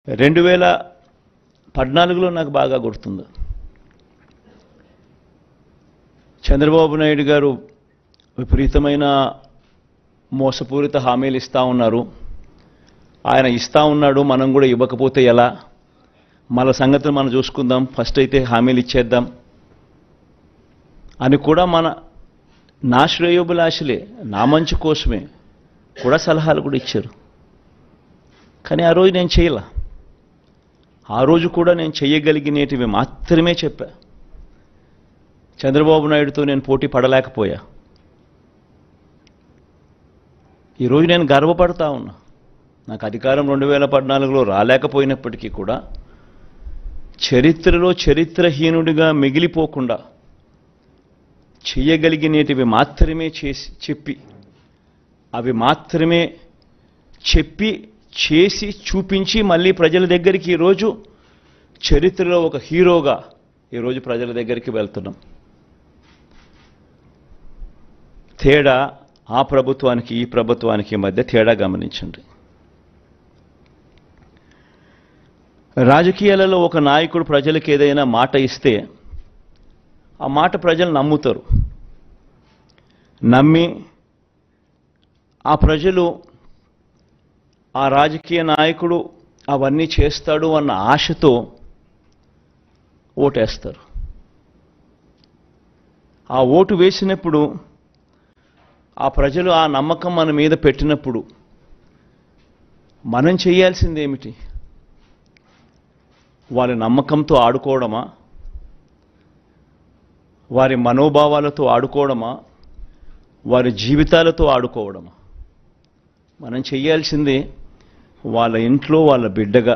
2014లో నాకు బాగా గుర్తుంది. చంద్రబాబు నాయుడు గారు విపరీతమైన మోసపూరిత హామీలు ఇస్తా ఉన్నారు. ఆయన ఇస్తా ఉన్నాడు, మనం కూడా ఇవ్వకపోతే ఎలా, మన సంగతిని మనం చూసుకుందాం, ఫస్ట్ అయితే హామీలు ఇచ్చేద్దాం అని కూడా నా శ్రేయోభిలాషులే, నా మంచి కోసమే కూడా సలహాలు కూడా ఇచ్చారు. కానీ ఆ రోజు నేను చేయలా. ఆ రోజు కూడా నేను చేయగలిగినటివి మాత్రమే చెప్పా. చంద్రబాబు నాయుడుతో నేను పోటీ పడలేకపోయా. ఈరోజు నేను గర్వపడతా ఉన్నా. నాకు అధికారం 2014లో రాలేకపోయినప్పటికీ కూడా చరిత్రలో చరిత్రహీనుడిగా మిగిలిపోకుండా చేయగలిగినటివి మాత్రమే చెప్పి అవి మాత్రమే చెప్పి చేసి చూపించి మళ్ళీ ప్రజల దగ్గరికి ఈరోజు చరిత్రలో ఒక హీరోగా ఈరోజు ప్రజల దగ్గరికి వెళ్తున్నాం. తేడా ఆ ప్రభుత్వానికి ఈ ప్రభుత్వానికి మధ్య తేడా గమనించండి. రాజకీయాలలో ఒక నాయకుడు ప్రజలకు ఏదైనా మాట ఇస్తే ఆ మాట ప్రజలు నమ్ముతారు. నమ్మి ఆ ప్రజలు ఆ రాజకీయ నాయకుడు అవన్నీ చేస్తాడు అన్న ఆశతో ఓటేస్తారు. ఆ ఓటు వేసినప్పుడు ఆ ప్రజలు ఆ నమ్మకం మన మీద పెట్టినప్పుడు మనం చేయాల్సింది ఏమిటి? వారి నమ్మకంతో ఆడుకోవడమా, వారి మనోభావాలతో ఆడుకోవడమా, వారి జీవితాలతో ఆడుకోవడమా? మనం చేయాల్సింది వాళ్ళ ఇంట్లో వాళ్ళ బిడ్డగా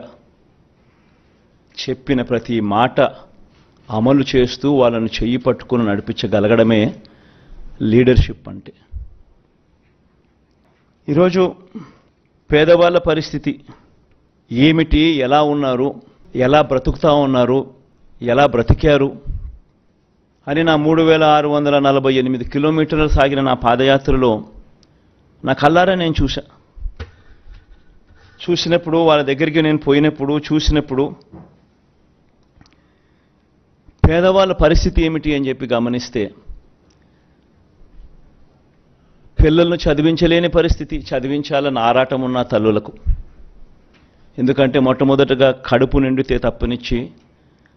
చెప్పిన ప్రతి మాట అమలు చేస్తూ వాళ్ళను చెయ్యి పట్టుకుని నడిపించగలగడమే లీడర్షిప్ అంటే. ఈరోజు పేదవాళ్ళ పరిస్థితి ఏమిటి, ఎలా ఉన్నారు, ఎలా బ్రతుకుతా ఉన్నారు, ఎలా బ్రతికారు అని నా 3648 కిలోమీటర్లు సాగిన నా పాదయాత్రలో నా కళ్ళారా నేను చూసినప్పుడు వాళ్ళ దగ్గరికి నేను పోయినప్పుడు చూసినప్పుడు పేదవాళ్ళ పరిస్థితి ఏమిటి అని చెప్పి గమనిస్తే పిల్లలను చదివించలేని పరిస్థితి, చదివించాలని ఆరాటం ఉన్న తల్లులకు. ఎందుకంటే మొట్టమొదటగా కడుపు నిండితే తప్పనిచ్చి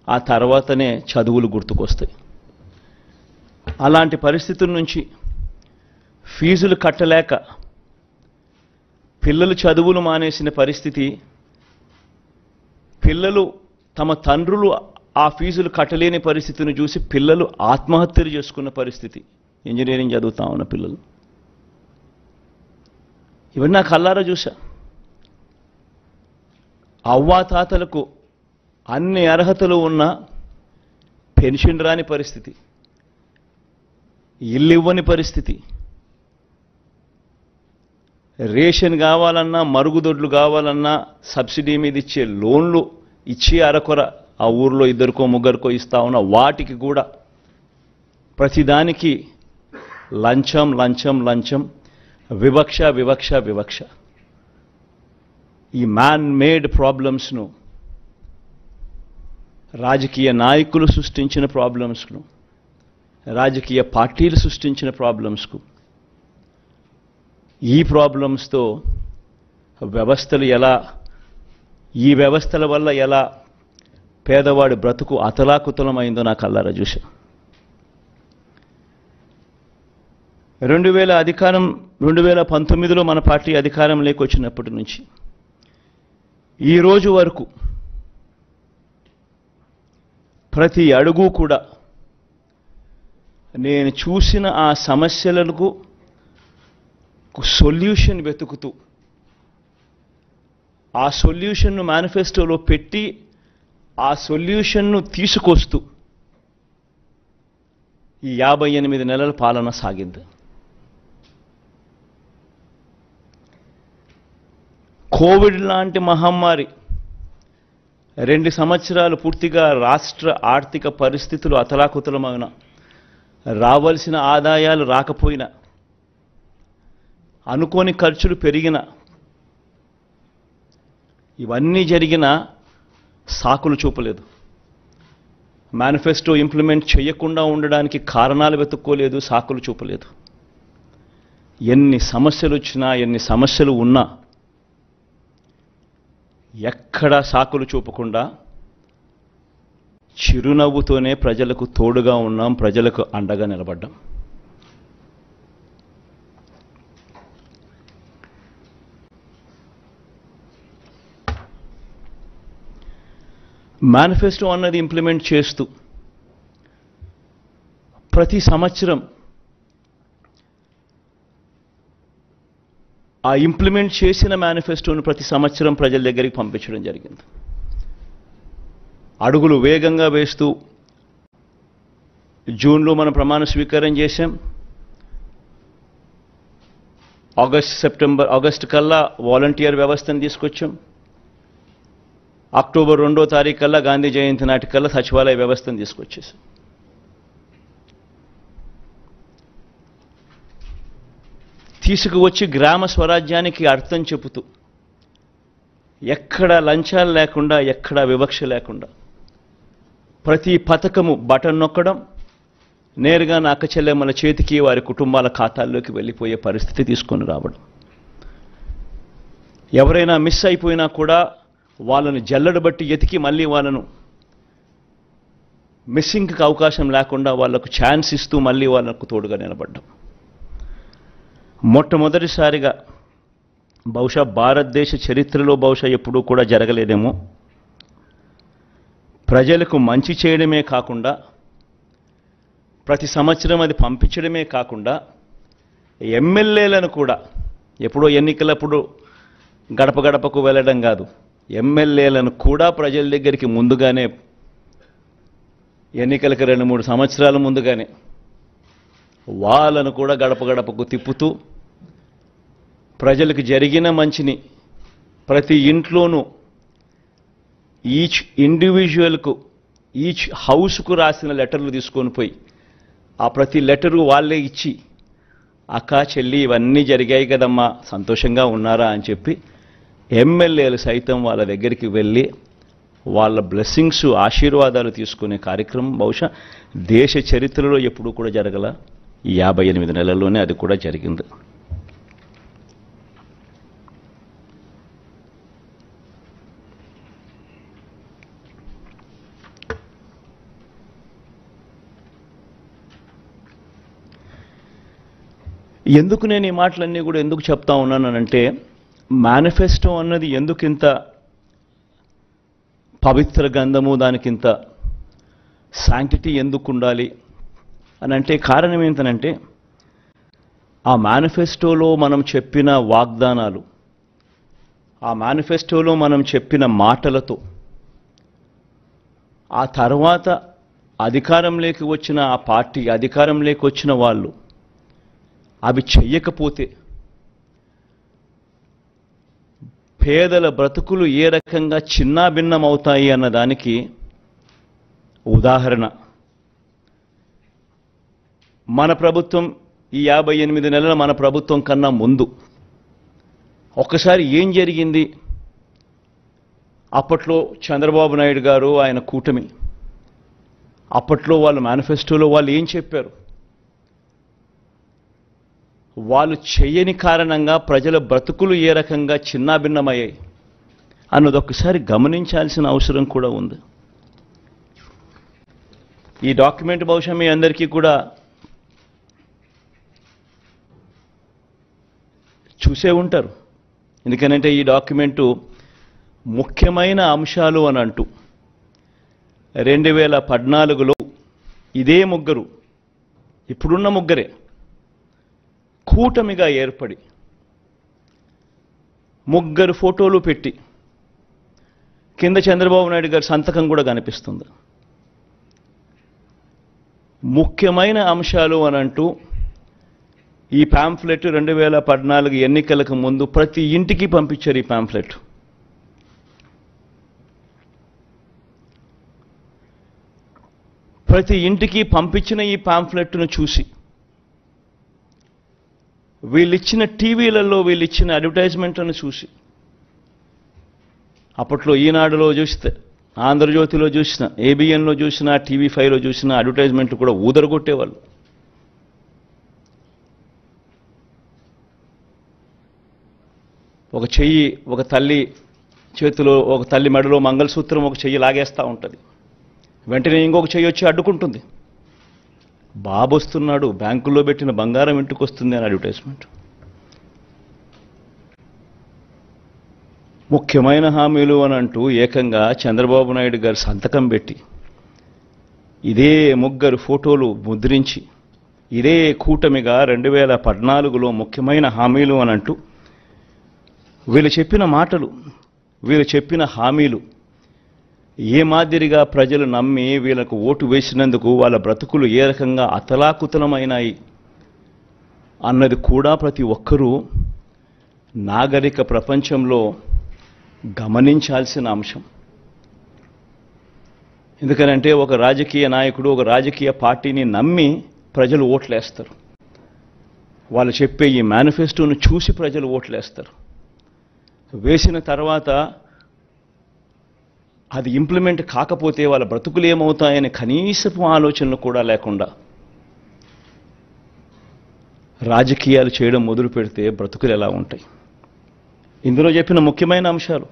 ఆ తర్వాతనే చదువులు గుర్తుకొస్తాయి. అలాంటి పరిస్థితుల నుంచి ఫీజులు కట్టలేక పిల్లలు చదువులు మానేసిన పరిస్థితి, పిల్లలు తమ తండ్రులు ఆ ఫీజులు కట్టలేని పరిస్థితిని చూసి పిల్లలు ఆత్మహత్యలు చేసుకున్న పరిస్థితి, ఇంజనీరింగ్ చదువుతా ఉన్న పిల్లలు. ఇవన్నీ నా కళ్ళారా చూసా. అవ్వాతాతలకు అన్ని అర్హతలు ఉన్న పెన్షన్ రాని పరిస్థితి, ఇల్లు ఇవ్వని పరిస్థితి, రేషన్ కావాలన్నా, మరుగుదొడ్లు కావాలన్నా సబ్సిడీ మీద ఇచ్చే లోన్లు ఇచ్చే అరకొర ఆ ఊర్లో ఇద్దరికో ముగ్గురికో ఇస్తా ఉన్న వాటికి కూడా ప్రతిదానికి లంచం లంచం లంచం, వివక్ష వివక్ష వివక్ష. ఈ మ్యాన్ మేడ్ ప్రాబ్లమ్స్ను, రాజకీయ నాయకులు సృష్టించిన ప్రాబ్లమ్స్ను, రాజకీయ పార్టీలు సృష్టించిన ప్రాబ్లమ్స్కు, ఈ ప్రాబ్లమ్స్తో వ్యవస్థలు ఎలా, ఈ వ్యవస్థల వల్ల ఎలా పేదవాడి బ్రతుకు అతలాకుతలమైందో నా కళ్ళారా చూశా. 2019లో మన పార్టీ అధికారంలోకి వచ్చినప్పటి నుంచి ఈ రోజు వరకు ప్రతి అడుగు కూడా నేను చూసిన ఆ సమస్యలకు సొల్యూషన్ వెతుకుతూ ఆ సొల్యూషన్ను మేనిఫెస్టోలో పెట్టి ఆ సొల్యూషన్ను తీసుకొస్తూ ఈ 58 నెలల పాలన సాగింది. కోవిడ్ లాంటి మహమ్మారి 2 సంవత్సరాలు పూర్తిగా రాష్ట్ర ఆర్థిక పరిస్థితులు అతలాకుతలమైన, రావాల్సిన ఆదాయాలు రాకపోయినా, అనుకోని ఖర్చులు పెరిగిన, ఇవన్నీ జరిగిన సాకులు చూపలేదు. మేనిఫెస్టో ఇంప్లిమెంట్ చేయకుండా ఉండడానికి కారణాలు వెతుక్కోలేదు, సాకులు చూపలేదు. ఎన్ని సమస్యలు వచ్చినా, ఎన్ని సమస్యలు ఉన్నా ఎక్కడా సాకులు చూపకుండా చిరునవ్వుతోనే ప్రజలకు తోడుగా ఉన్నాం, ప్రజలకు అండగా నిలబడ్డాం. మేనిఫెస్టో అన్నది ఇంప్లిమెంట్ చేస్తూ ప్రతి సంవత్సరం ఆ ఇంప్లిమెంట్ చేసిన మేనిఫెస్టోను ప్రతి సంవత్సరం ప్రజల దగ్గరికి పంపించడం జరిగింది. అడుగులు వేగంగా వేస్తూ జూన్లో మనం ప్రమాణ స్వీకారం చేశాం. ఆగస్టు కల్లా వాలంటీర్ వ్యవస్థను తీసుకొచ్చాం. అక్టోబర్ 2వ తారీఖు కల్లా గాంధీ జయంతి నాటికల్లా సచివాలయ వ్యవస్థను తీసుకొచ్చేసాం. తీసుకువచ్చి గ్రామ స్వరాజ్యానికి అర్థం చెబుతూ ఎక్కడ లంచాలు లేకుండా, ఎక్కడ వివక్ష లేకుండా ప్రతి పథకము బటన్ నొక్కడం, నేరుగా నా అక్క చెల్లెమ్మల చేతికి వారి కుటుంబాల ఖాతాల్లోకి వెళ్ళిపోయే పరిస్థితి తీసుకొని రావడం. ఎవరైనా మిస్ అయిపోయినా కూడా వాళ్ళను జల్లెడ బట్టి ఎతికి మళ్ళీ వాళ్ళను మిస్సింగ్కి అవకాశం లేకుండా వాళ్లకు ఛాన్స్ ఇస్తూ మళ్ళీ వాళ్ళకు తోడుగా నిలబడ్డం. మొట్టమొదటిసారిగా బహుశా భారతదేశ చరిత్రలో బహుశా ఎప్పుడూ కూడా జరగలేదేమో, ప్రజలకు మంచి చేయడమే కాకుండా ప్రతి సంవత్సరం అది పంపించడమే కాకుండా ఎమ్మెల్యేలను కూడా ఎప్పుడో ఎన్నికలప్పుడు గడప గడపకు వెళ్ళడం కాదు, ఎమ్మెల్యేలను కూడా ప్రజల దగ్గరికి ముందుగానే, ఎన్నికలకు 2-3 సంవత్సరాల ముందుగానే వాళ్ళను కూడా గడప గడపకు తిప్పుతూ ప్రజలకు జరిగిన మంచిని ప్రతి ఇంట్లోనూ ఈచ్ ఇండివిజువల్కు, ఈచ్ హౌస్కు రాసిన లెటర్లు తీసుకొని పోయి ఆ ప్రతి లెటరు వాళ్ళే ఇచ్చి, అక్క చెల్లి ఇవన్నీ జరిగాయి కదమ్మా, సంతోషంగా ఉన్నారా అని చెప్పి ఎమ్మెల్యేలు సైతం వాళ్ళ దగ్గరికి వెళ్ళి వాళ్ళ బ్లెస్సింగ్స్, ఆశీర్వాదాలు తీసుకునే కార్యక్రమం బహుశా దేశ చరిత్రలో ఎప్పుడూ కూడా జరగల. 58 నెలల్లోనే అది కూడా జరిగింది. ఎందుకు నేను ఈ మాటలన్నీ కూడా ఎందుకు చెప్తా ఉన్నానంటే, మేనిఫెస్టో అన్నది ఎందుకింత పవిత్ర గంధము, దానికింత శాంక్టిటీ ఎందుకు ఉండాలి అని అంటే కారణం ఏంటనంటే, ఆ మేనిఫెస్టోలో మనం చెప్పిన వాగ్దానాలు, ఆ మేనిఫెస్టోలో మనం చెప్పిన మాటలతో ఆ తర్వాత అధికారంలోకి వచ్చిన ఆ పార్టీ, అధికారంలోకి వచ్చిన వాళ్ళు అవి చెయ్యకపోతే పేదల బ్రతుకులు ఏ రకంగా చిన్నాభిన్నమవుతాయి అన్నదానికి ఉదాహరణ. మన ప్రభుత్వం ఈ 58 నెలల మన ప్రభుత్వం కన్నా ముందు ఒక్కసారి ఏం జరిగింది, అప్పట్లో చంద్రబాబు నాయుడు గారు, ఆయన కూటమి, అప్పట్లో వాళ్ళ మేనిఫెస్టోలో వాళ్ళు ఏం చెప్పారు, వాళ్ళు చేయని కారణంగా ప్రజల బ్రతుకులు ఏ రకంగా చిన్నాభిన్నమయ్యాయి అన్నది ఒక్కసారి గమనించాల్సిన అవసరం కూడా ఉంది. ఈ డాక్యుమెంట్ బహుశా మీ అందరికీ కూడా చూసే ఉంటారు. ఎందుకనంటే ఈ డాక్యుమెంటు ముఖ్యమైన అంశాలు అని అంటూ 2014లో ఇదే ముగ్గురు, ఇప్పుడున్న ముగ్గురే కూటమిగా ఏర్పడి ముగ్గురు ఫోటోలు పెట్టి కింద చంద్రబాబు నాయుడు గారి సంతకం కూడా కనిపిస్తుంది. ముఖ్యమైన అంశాలు అని అంటూ ఈ పాంఫ్లెట్ 2014 ఎన్నికలకు ముందు ప్రతి ఇంటికి పంపించారు. ఈ పాంఫ్లెట్ ప్రతి ఇంటికి పంపించిన ఈ పాంఫ్లెట్ను చూసి వీళ్ళిచ్చిన టీవీలలో వీళ్ళిచ్చిన అడ్వర్టైజ్మెంట్లను చూసి అప్పట్లో ఈనాడులో చూస్తే, ఆంధ్రజ్యోతిలో చూసిన, ఏబిఎన్లో చూసినా, టీవీ5లో చూసినా అడ్వర్టైజ్మెంట్లు కూడా ఊదరగొట్టేవాళ్ళు. ఒక చెయ్యి ఒక తల్లి చేతిలో, ఒక తల్లి మెడలో మంగళసూత్రం ఒక చెయ్యి లాగేస్తూ ఉంటుంది. వెంటనే ఇంకొక చెయ్యి వచ్చి అడ్డుకుంటుంది. బాబు వస్తున్నాడు, బ్యాంకుల్లో పెట్టిన బంగారం ఇంటికి వస్తుంది అని అడ్వర్టైజ్మెంట్. ముఖ్యమైన హామీలు అని అంటూ ఏకంగా చంద్రబాబు నాయుడు గారు సంతకం పెట్టి, ఇదే ముగ్గురు ఫోటోలు ముద్రించి, ఇదే కూటమిగా 2014లో ముఖ్యమైన హామీలు అని అంటూ వీళ్ళు చెప్పిన మాటలు, వీళ్ళు చెప్పిన హామీలు ఏ మాదిరిగా ప్రజలు నమ్మి వీళ్ళకు ఓటు వేసినందుకు వాళ్ళ బ్రతుకులు ఏ రకంగా అతలాకుతలమైనాయి అన్నది కూడా ప్రతి ఒక్కరూ నాగరిక ప్రపంచంలో గమనించాల్సిన అంశం. ఎందుకనంటే ఒక రాజకీయ నాయకుడు, ఒక రాజకీయ పార్టీని నమ్మి ప్రజలు ఓట్లేస్తారు. వాళ్ళు చెప్పే ఈ మేనిఫెస్టోను చూసి ప్రజలు ఓట్లేస్తారు. వేసిన తర్వాత అది ఇంప్లిమెంట్ కాకపోతే వాళ్ళ బ్రతుకులు ఏమవుతాయని కనీసపు ఆలోచనలు కూడా లేకుండా రాజకీయాలు చేయడం మొదలు పెడితే బ్రతుకులు ఎలా ఉంటాయి? ఇందులో చెప్పిన ముఖ్యమైన అంశాలు,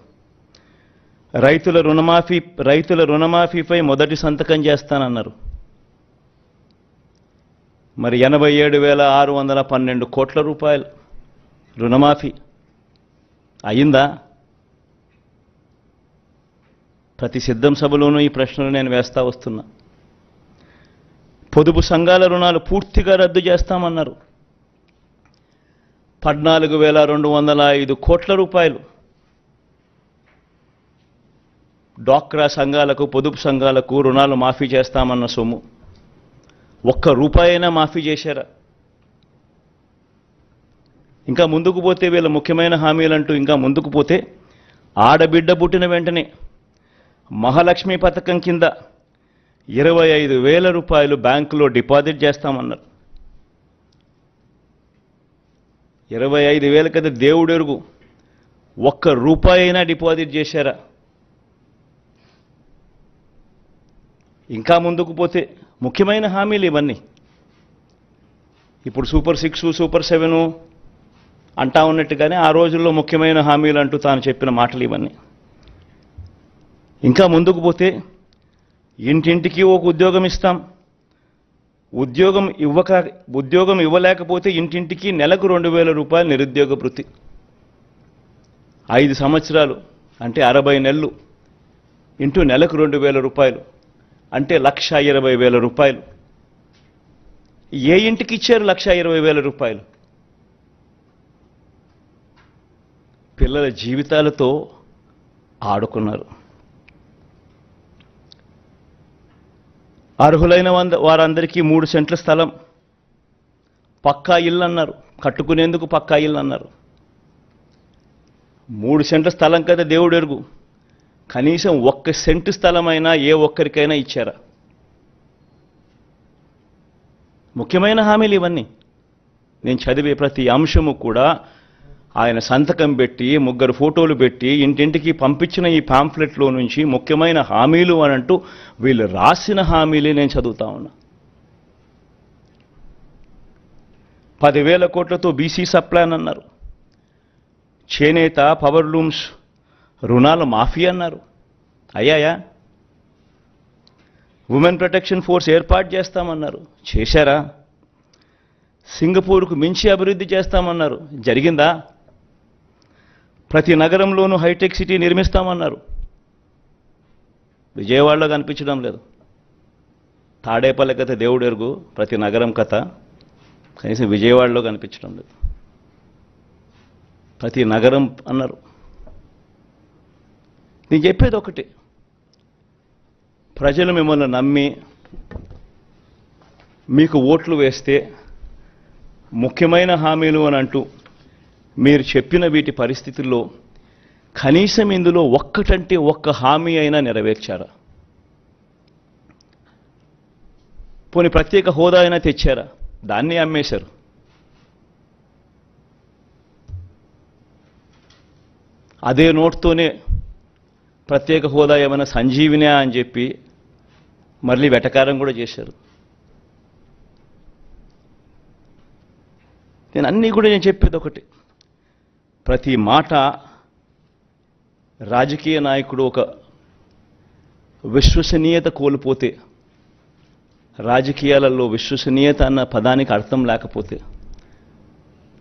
రైతుల రుణమాఫీపై మొదటి సంతకం చేస్తానన్నారు. మరి 87,612 కోట్ల రూపాయలు రుణమాఫీ అయిందా? ప్రతి సిద్ధం సభలోనూ ఈ ప్రశ్నలు నేను వేస్తా వస్తున్నా. పొదుపు సంఘాల రుణాలు పూర్తిగా రద్దు చేస్తామన్నారు. 14,205 కోట్ల రూపాయలు డ్వాక్రా సంఘాలకు, పొదుపు సంఘాలకు రుణాలు మాఫీ చేస్తామన్న సొమ్ము ఒక్క రూపాయైనా మాఫీ చేశారా? ఇంకా ముందుకు పోతే వీళ్ళ ముఖ్యమైన హామీలంటూ ఇంకా ముందుకు పోతే, ఆడబిడ్డ పుట్టిన వెంటనే మహాలక్ష్మి పథకం కింద 25,000 రూపాయలు బ్యాంకులో డిపాజిట్ చేస్తామన్నారు. 25,000 కదా దేవుడెరుగు, ఒక్క రూపాయి అయినా డిపాజిట్ చేశారా? ఇంకా ముందుకు పోతే ముఖ్యమైన హామీలు ఇవన్నీ. ఇప్పుడు సూపర్ 6, సూపర్ 7 అంటా ఉన్నట్టుగానే ఆ రోజుల్లో ముఖ్యమైన హామీలు అంటూ తాను చెప్పిన మాటలు ఇవన్నీ. ఇంకా ముందుకు పోతే ఇంటింటికి ఒక ఉద్యోగం ఇస్తాం, ఉద్యోగం ఇవ్వలేకపోతే ఇంటింటికి నెలకు 2,000 రూపాయలు నిరుద్యోగ భృతి. 5 సంవత్సరాలు అంటే 60 నెలలు ఇంటూ నెలకు 2,000 రూపాయలు అంటే 1,20,000 రూపాయలు. ఏ ఇంటికి ఇచ్చారు 1,20,000 రూపాయలు? పిల్లల జీవితాలతో ఆడుకున్నారు. అర్హులైన వారందరికీ 3 సెంట్ల స్థలం, పక్కా ఇల్లు అన్నారు, కట్టుకునేందుకు పక్కా ఇల్లు అన్నారు. 3 సెంట్ల స్థలం కదా దేవుడు ఎరుగు, కనీసం 1 సెంటు స్థలమైనా ఏ ఒక్కరికైనా ఇచ్చారా? ముఖ్యమైన హామీలు ఇవన్నీ. నేను చదివే ప్రతి అంశము కూడా ఆయన సంతకం పెట్టి, 3 ఫోటోలు పెట్టి, ఇంటింటికి పంపించిన ఈ పాంఫ్లెట్లో నుంచి ముఖ్యమైన హామీలు అని అంటూ వీళ్ళు రాసిన హామీలే నేను చదువుతా ఉన్నా. 10,000 కోట్లతో బీసీ సప్లాన్ అన్నారు. చేనేత, పవర్ లూమ్స్ రుణాల మాఫీ అన్నారు. అయ్యాయా? ఉమెన్ ప్రొటెక్షన్ ఫోర్స్ ఏర్పాటు చేస్తామన్నారు. చేశారా? సింగపూర్కు మించి అభివృద్ధి చేస్తామన్నారు. జరిగిందా? ప్రతి నగరంలోనూ హైటెక్ సిటీ నిర్మిస్తామన్నారు. విజయవాడలో కనిపించడం లేదు. తాడేపల్లి కథ దేవుడు ఎరుగు, ప్రతి నగరం కథ కనీసం విజయవాడలో కనిపించడం లేదు. ప్రతి నగరం అన్నారు. నేను చెప్పేది ఒకటి, ప్రజలు మిమ్మల్ని నమ్మి మీకు ఓట్లు వేస్తే ముఖ్యమైన హామీలు అని అంటూ మీరు చెప్పిన వీటి పరిస్థితుల్లో కనీసం ఇందులో ఒక్కటంటే ఒక్క హామీ అయినా నెరవేర్చారా? పోనీ ప్రత్యేక హోదా అయినా తెచ్చారా? దాన్ని అమ్మేశారు. అదే నోట్తోనే ప్రత్యేక హోదా ఏమైనా సంజీవినా అని చెప్పి మళ్ళీ వెటకారం కూడా చేశారు. నేను చెప్పేది ఒకటి, ప్రతి మాట రాజకీయ నాయకుడు ఒక విశ్వసనీయత కోల్పోతే, రాజకీయాలలో విశ్వసనీయత అన్న పదానికి అర్థం లేకపోతే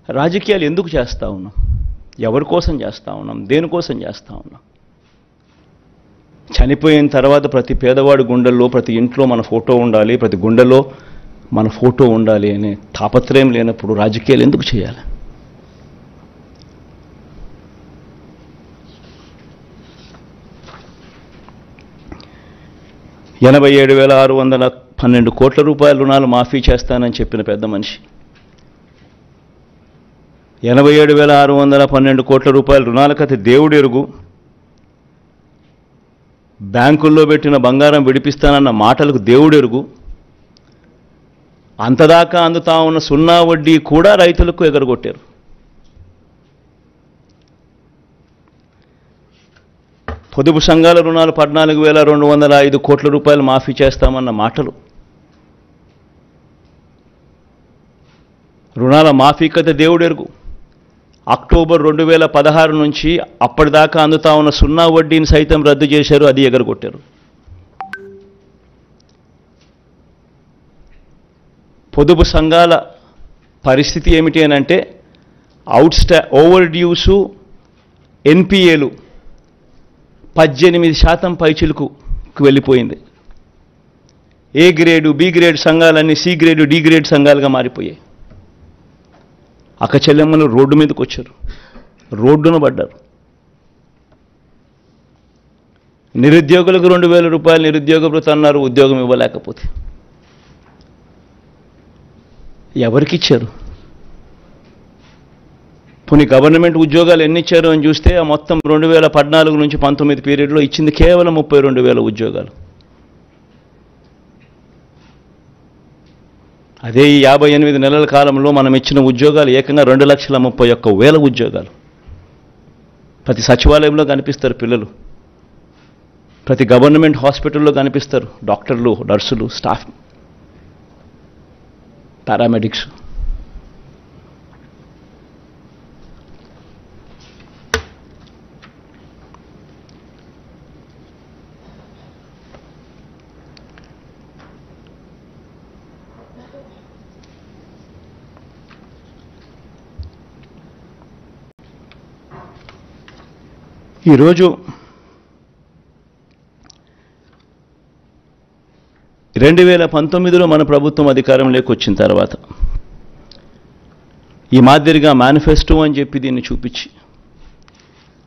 రాజకీయాలు ఎందుకు చేస్తూ ఉన్నాం? ఎవరి కోసం చేస్తూ ఉన్నాం? దేనికోసం చేస్తూ ఉన్నాం? చనిపోయిన తర్వాత ప్రతి పేదవాడి గుండెల్లో, ప్రతి ఇంట్లో మన ఫోటో ఉండాలి, ప్రతి గుండెలో మన ఫోటో ఉండాలి అనే తాపత్రయం లేనప్పుడు రాజకీయాలు ఎందుకు చేయాలి? ₹87,612 కోట్ల రుణాలు మాఫీ చేస్తానని చెప్పిన పెద్ద మనిషి 87,612 కోట్ల రూపాయల రుణాల కథ దేవుడు ఎరుగు. బ్యాంకుల్లో పెట్టిన బంగారం విడిపిస్తానన్న మాటలకు దేవుడు ఎరుగు. అంతదాకా అందుతా ఉన్న సున్నా వడ్డీ కూడా రైతులకు ఎగరగొట్టారు. పొదుపు సంఘాల రుణాలు 14,205 కోట్ల రూపాయలు మాఫీ చేస్తామన్న మాటలు, రుణాల మాఫీ కథ దేవుడు ఎరుగు. అక్టోబర్ 2016 నుంచి అప్పటిదాకా అందుతా ఉన్న సున్నా వడ్డీని సైతం రద్దు చేశారు, అది ఎగరగొట్టారు. పొదుపు సంఘాల పరిస్థితి ఏమిటి అని అంటే ఓవర్ డ్యూసు ఎన్పిఏలు 18% పైచిలుకు వెళ్ళిపోయింది. ఏ గ్రేడు, బి గ్రేడ్ సంఘాలన్నీ సి గ్రేడు, డి గ్రేడ్ సంఘాలుగా మారిపోయాయి. అక్కచెల్లెమ్మలు రోడ్డు మీదకి వచ్చారు, రోడ్డున పడ్డారు. నిరుద్యోగులకు 2,000 రూపాయలు నిరుద్యోగ భృతి అన్నారు, ఉద్యోగం ఇవ్వలేకపోతే. ఎవరికి ఇచ్చారు? పోనీ గవర్నమెంట్ ఉద్యోగాలు ఎన్ని ఇచ్చారు అని చూస్తే ఆ మొత్తం 2014 నుంచి 19 పీరియడ్లో ఇచ్చింది కేవలం 32,000 ఉద్యోగాలు. అదే ఈ 58 నెలల కాలంలో మనం ఇచ్చిన ఉద్యోగాలు ఏకంగా 2,31,000 ఉద్యోగాలు. ప్రతి సచివాలయంలో కనిపిస్తారు పిల్లలు, ప్రతి గవర్నమెంట్ హాస్పిటల్లో కనిపిస్తారు డాక్టర్లు, నర్సులు, స్టాఫ్, పారామెడిక్స్. ఈరోజు 2019లో మన ప్రభుత్వం అధికారంలోకి వచ్చిన తర్వాత ఈ మాదిరిగా మేనిఫెస్టో అని చెప్పి దీన్ని చూపించి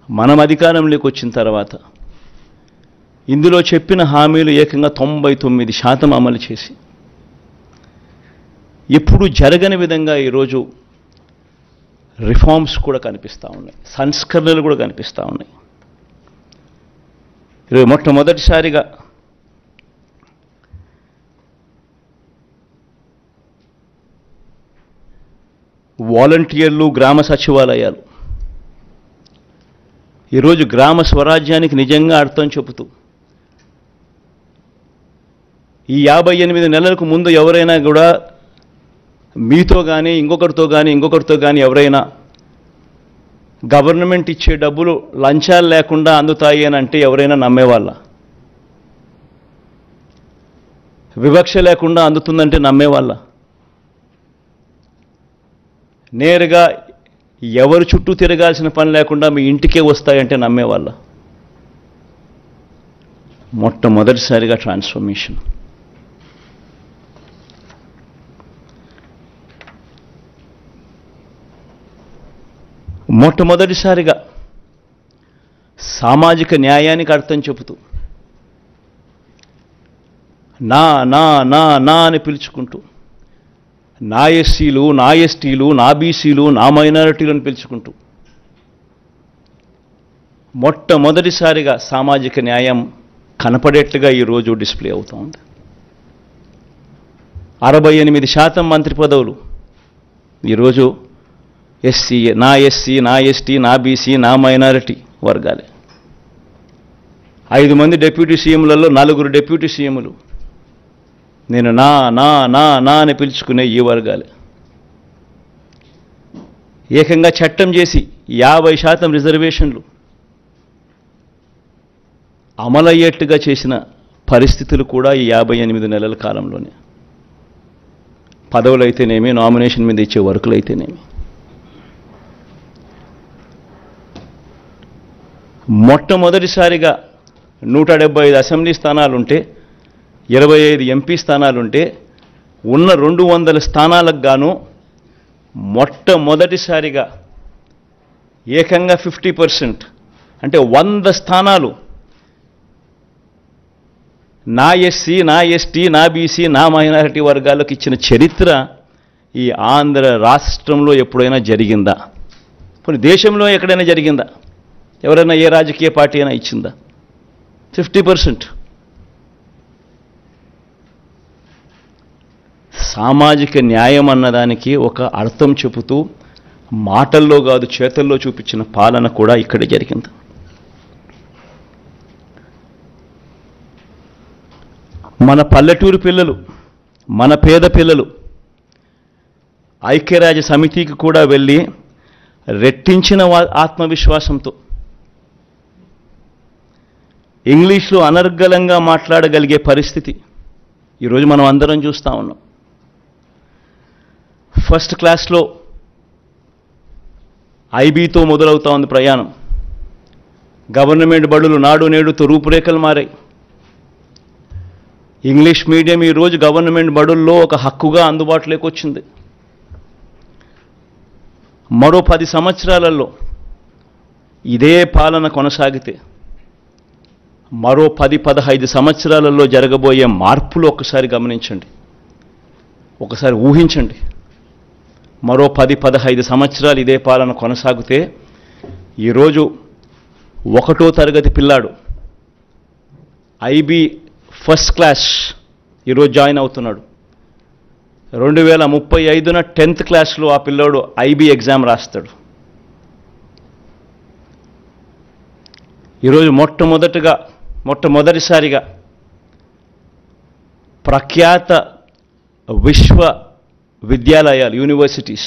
మనం అధికారంలోకి వచ్చిన తర్వాత ఇందులో చెప్పిన హామీలు ఏకంగా 99% అమలు చేసి ఎప్పుడు జరగని విధంగా ఈరోజు రిఫార్మ్స్ కూడా కనిపిస్తూ ఉన్నాయి, సంస్కరణలు కూడా కనిపిస్తూ ఉన్నాయి. ఈరోజు మొట్టమొదటిసారిగా వాలంటీర్లు, గ్రామ సచివాలయాలు ఈరోజు గ్రామ స్వరాజ్యానికి నిజంగా అర్థం చెబుతూ ఈ 58 నెలలకు ముందు ఎవరైనా కూడా మీతో కానీ ఇంకొకరితో కానీ ఎవరైనా గవర్నమెంట్ ఇచ్చే డబ్బులు లంచాలు లేకుండా అందుతాయి అని అంటే ఎవరైనా నమ్మేవాళ్ళ? వివక్ష లేకుండా అందుతుందంటే నమ్మేవాళ్ళ? నేరుగా ఎవరు చుట్టూ తిరగాల్సిన పని లేకుండా మీ ఇంటికే వస్తాయంటే నమ్మేవాళ్ళ? మొట్టమొదటిసారిగా ట్రాన్స్ఫర్మేషన్. మొట్టమొదటిసారిగా సామాజిక న్యాయానికి అర్థం చెబుతూ నా నా నా నా అని పిలుచుకుంటూ నా ఎస్సీలు, నా ఎస్టీలు, నా బీసీలు, నా మైనారిటీలను పిలుచుకుంటూ మొట్టమొదటిసారిగా సామాజిక న్యాయం కనపడేట్లుగా ఈరోజు డిస్ప్లే అవుతూ ఉంది. 68% మంత్రి పదవులు ఈరోజు నా ఎస్సీ, నా ఎస్టీ, నా బీసీ, నా మైనారిటీ వర్గాలే. 5 మంది డిప్యూటీ సీఎంలలో 4 డిప్యూటీ సీఎంలు నేను నా నా నా నా అని పిలుచుకునే ఈ వర్గాలే. ఏకంగా చట్టం చేసి 50% రిజర్వేషన్లు అమలయ్యేట్టుగా చేసిన పరిస్థితులు కూడా ఈ 58 నెలల కాలంలోనే. పదవులు అయితేనేమి, నామినేషన్ మీద ఇచ్చే వర్కులు అయితేనేమి. మొట్టమొదటిసారిగా 175 అసెంబ్లీ స్థానాలుంటే, 25 ఎంపీ స్థానాలుంటే, ఉన్న 200 స్థానాలకు గాను మొట్టమొదటిసారిగా ఏకంగా 50%, అంటే 100 స్థానాలు నా ఎస్సీ, నా ఎస్టీ, నా బీసీ, నా మైనారిటీ వర్గాలకు ఇచ్చిన చరిత్ర ఈ ఆంధ్ర రాష్ట్రంలో ఎప్పుడైనా జరిగిందా? కొన్ని దేశంలో ఎక్కడైనా జరిగిందా? ఎవరైనా ఏ రాజకీయ పార్టీ అయినా ఇచ్చిందా? 50%. సామాజిక న్యాయం అన్నదానికి ఒక అర్థం చెబుతూ మాటల్లో కాదు చేతల్లో చూపించిన పాలన కూడా ఇక్కడే జరిగింది. మన పల్లెటూరు పిల్లలు, మన పేద పిల్లలు ఐక్యరాజ్య సమితికి కూడా వెళ్ళి రెట్టించిన ఆత్మవిశ్వాసంతో ఇంగ్లీష్లో అనర్గళంగా మాట్లాడగలిగే పరిస్థితి ఈరోజు మనం అందరం చూస్తూ ఉన్నాం. ఫస్ట్ క్లాస్లో ఐబీతో మొదలవుతా ఉంది ప్రయాణం. గవర్నమెంట్ బడులు నాడు నేడుతో రూపురేఖలు మారాయి. ఇంగ్లీష్ మీడియం ఈరోజు గవర్నమెంట్ బడుల్లో ఒక హక్కుగా అందుబాటులోకి వచ్చింది. మరో 10 సంవత్సరాలలో ఇదే పాలన కొనసాగితే మరో 10-15 సంవత్సరాలలో జరగబోయే మార్పులు ఒక్కసారి గమనించండి, ఒకసారి ఊహించండి. మరో 10-15 సంవత్సరాలు ఇదే పాలన కొనసాగితే ఈరోజు 1వ తరగతి పిల్లాడు ఐబీ ఫస్ట్ క్లాస్ ఈరోజు జాయిన్ అవుతున్నాడు. 2035న 10th క్లాస్లో ఆ పిల్లోడు ఐబీ ఎగ్జామ్ రాస్తాడు. ఈరోజు మొట్టమొదటిసారిగా ప్రఖ్యాత విశ్వ విద్యాలయాలు, universities,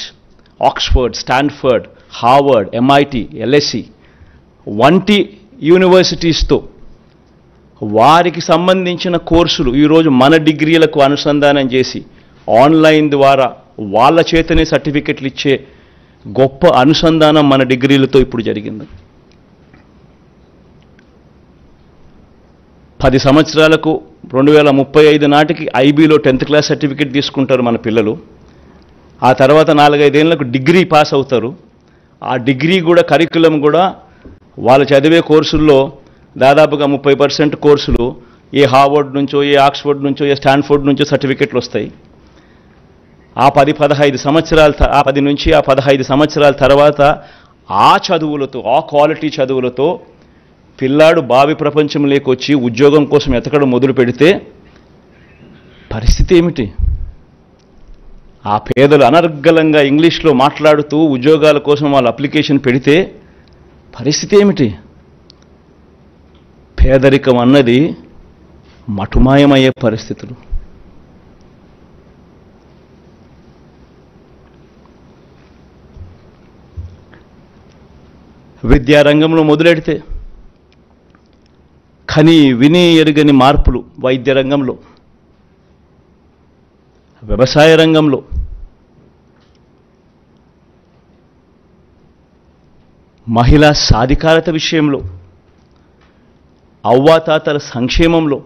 Oxford, Stanford, Harvard, MIT, LSC వంటి యూనివర్సిటీస్తో వారికి సంబంధించిన కోర్సులు ఈరోజు మన డిగ్రీలకు అనుసంధానం చేసి ఆన్లైన్ ద్వారా వాళ్ళ చేతనే సర్టిఫికెట్లు ఇచ్చే గొప్ప అనుసంధానం మన డిగ్రీలతో ఇప్పుడు జరిగింది. 10 సంవత్సరాలకు 2035 నాటికి ఐబీలో 10th క్లాస్ సర్టిఫికెట్ తీసుకుంటారు మన పిల్లలు. ఆ తర్వాత 4-5 ఏళ్లకు డిగ్రీ పాస్ అవుతారు. ఆ డిగ్రీ కూడా కరికులం కూడా వాళ్ళు చదివే కోర్సుల్లో దాదాపుగా 30% కోర్సులు ఏ హార్వర్డ్ నుంచో, ఏ ఆక్స్ఫర్డ్ నుంచో, ఏ స్టాన్ఫోర్డ్ నుంచో సర్టిఫికెట్లు వస్తాయి. ఆ 10-15 సంవత్సరాల ఆ 10 నుంచి ఆ 15 సంవత్సరాల తర్వాత ఆ చదువులతో, ఆ క్వాలిటీ చదువులతో పిల్లాడు భావి ప్రపంచంలోకి వచ్చి ఉద్యోగం కోసం ఎతకడం మొదలు పెడితే పరిస్థితి ఏమిటి? ఆ పేదలు అనర్గళంగా ఇంగ్లీష్లో మాట్లాడుతూ ఉద్యోగాల కోసం వాళ్ళు అప్లికేషన్ పెడితే పరిస్థితి ఏమిటి? పేదరికం అన్నది మటుమాయమయ్యే పరిస్థితులు. విద్యారంగంలో మొదలెడితే కని విని ఎరుగని మార్పులు వైద్య రంగంలో, వ్యవసాయ రంగంలో, మహిళా సాధికారత విషయంలో, అవ్వాతాతల సంక్షేమంలో,